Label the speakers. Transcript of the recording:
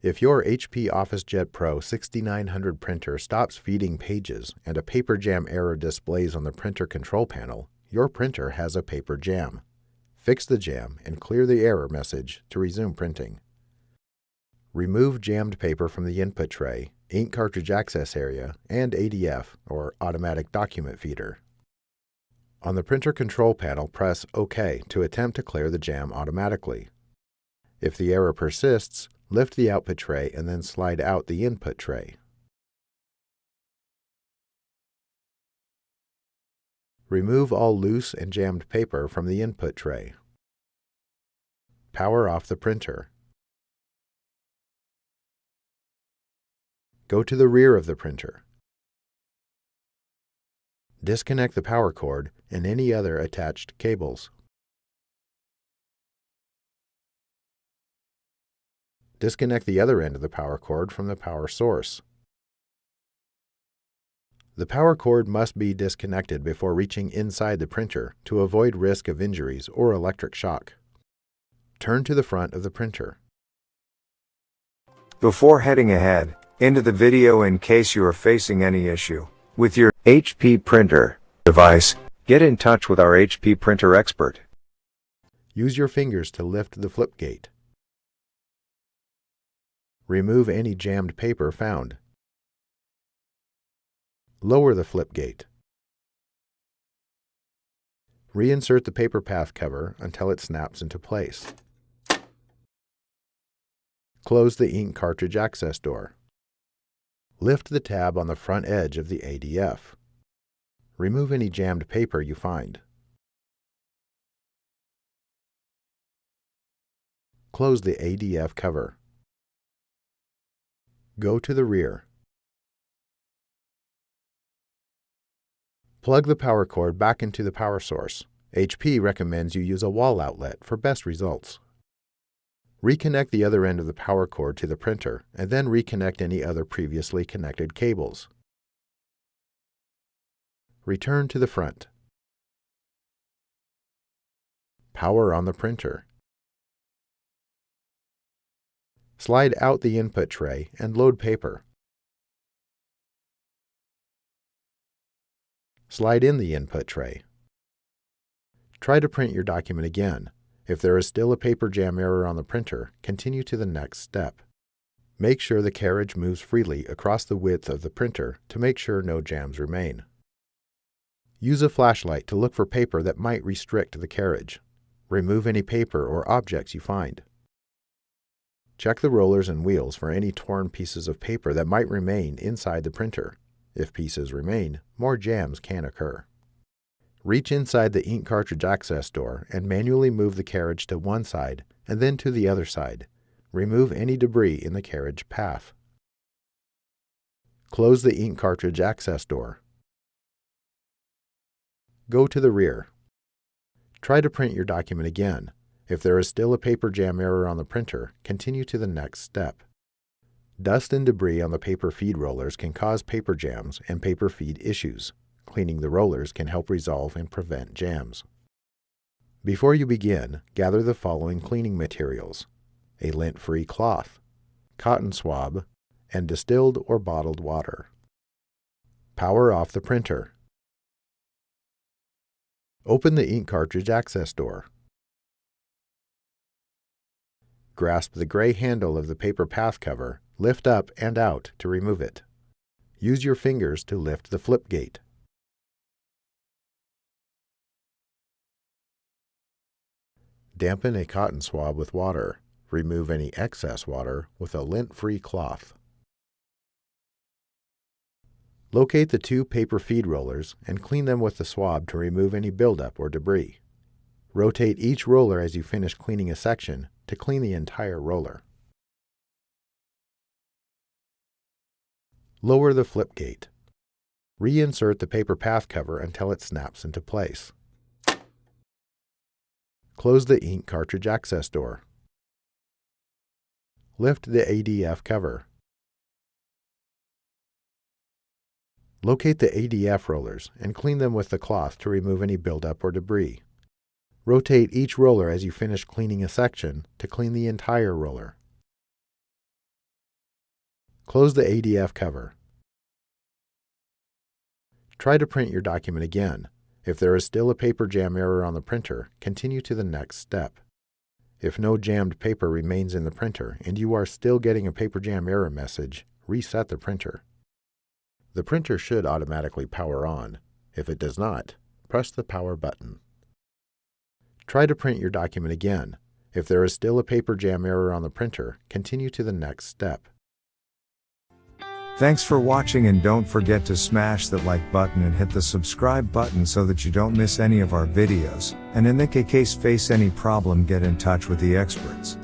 Speaker 1: If your HP OfficeJet Pro 6900 printer stops feeding pages and a paper jam error displays on the printer control panel, your printer has a paper jam. Fix the jam and clear the error message to resume printing. Remove jammed paper from the input tray, ink cartridge access area, and ADF, or automatic document feeder. On the printer control panel, press OK to attempt to clear the jam automatically. If the error persists, lift the output tray and then slide out the input tray. Remove all loose and jammed paper from the input tray. Power off the printer. Go to the rear of the printer. Disconnect the power cord and any other attached cables. Disconnect the other end of the power cord from the power source. The power cord must be disconnected before reaching inside the printer to avoid risk of injuries or electric shock. Turn to the front of the printer.
Speaker 2: Before heading ahead into the video, in case you are facing any issue with your HP printer device, get in touch with our HP printer expert.
Speaker 1: Use your fingers to lift the flip gate. Remove any jammed paper found. Lower the flip gate. Reinsert the paper path cover until it snaps into place. Close the ink cartridge access door. Lift the tab on the front edge of the ADF. Remove any jammed paper you find. Close the ADF cover. Go to the rear. Plug the power cord back into the power source. HP recommends you use a wall outlet for best results. Reconnect the other end of the power cord to the printer and then reconnect any other previously connected cables. Return to the front. Power on the printer. Slide out the input tray and load paper. Slide in the input tray. Try to print your document again. If there is still a paper jam error on the printer, continue to the next step. Make sure the carriage moves freely across the width of the printer to make sure no jams remain. Use a flashlight to look for paper that might restrict the carriage. Remove any paper or objects you find. Check the rollers and wheels for any torn pieces of paper that might remain inside the printer. If pieces remain, more jams can occur. Reach inside the ink cartridge access door and manually move the carriage to one side and then to the other side. Remove any debris in the carriage path. Close the ink cartridge access door. Go to the rear. Try to print your document again. If there is still a paper jam error on the printer, continue to the next step. Dust and debris on the paper feed rollers can cause paper jams and paper feed issues. Cleaning the rollers can help resolve and prevent jams. Before you begin, gather the following cleaning materials: a lint-free cloth, cotton swab, and distilled or bottled water. Power off the printer. Open the ink cartridge access door. Grasp the gray handle of the paper path cover, lift up and out to remove it. Use your fingers to lift the flip gate. Dampen a cotton swab with water. Remove any excess water with a lint-free cloth. Locate the two paper feed rollers and clean them with the swab to remove any buildup or debris. Rotate each roller as you finish cleaning a section to clean the entire roller. Lower the flip gate. Reinsert the paper path cover until it snaps into place. Close the ink cartridge access door. Lift the ADF cover. Locate the ADF rollers and clean them with the cloth to remove any buildup or debris. Rotate each roller as you finish cleaning a section to clean the entire roller. Close the ADF cover. Try to print your document again. If there is still a paper jam error on the printer, continue to the next step. If no jammed paper remains in the printer and you are still getting a paper jam error message, reset the printer. The printer should automatically power on. If it does not, press the power button. Try to print your document again. If there is still a paper jam error on the printer, continue to the next step.
Speaker 2: Thanks for watching, and don't forget to smash that like button and hit the subscribe button so that you don't miss any of our videos. And in the case face any problem, get in touch with the experts.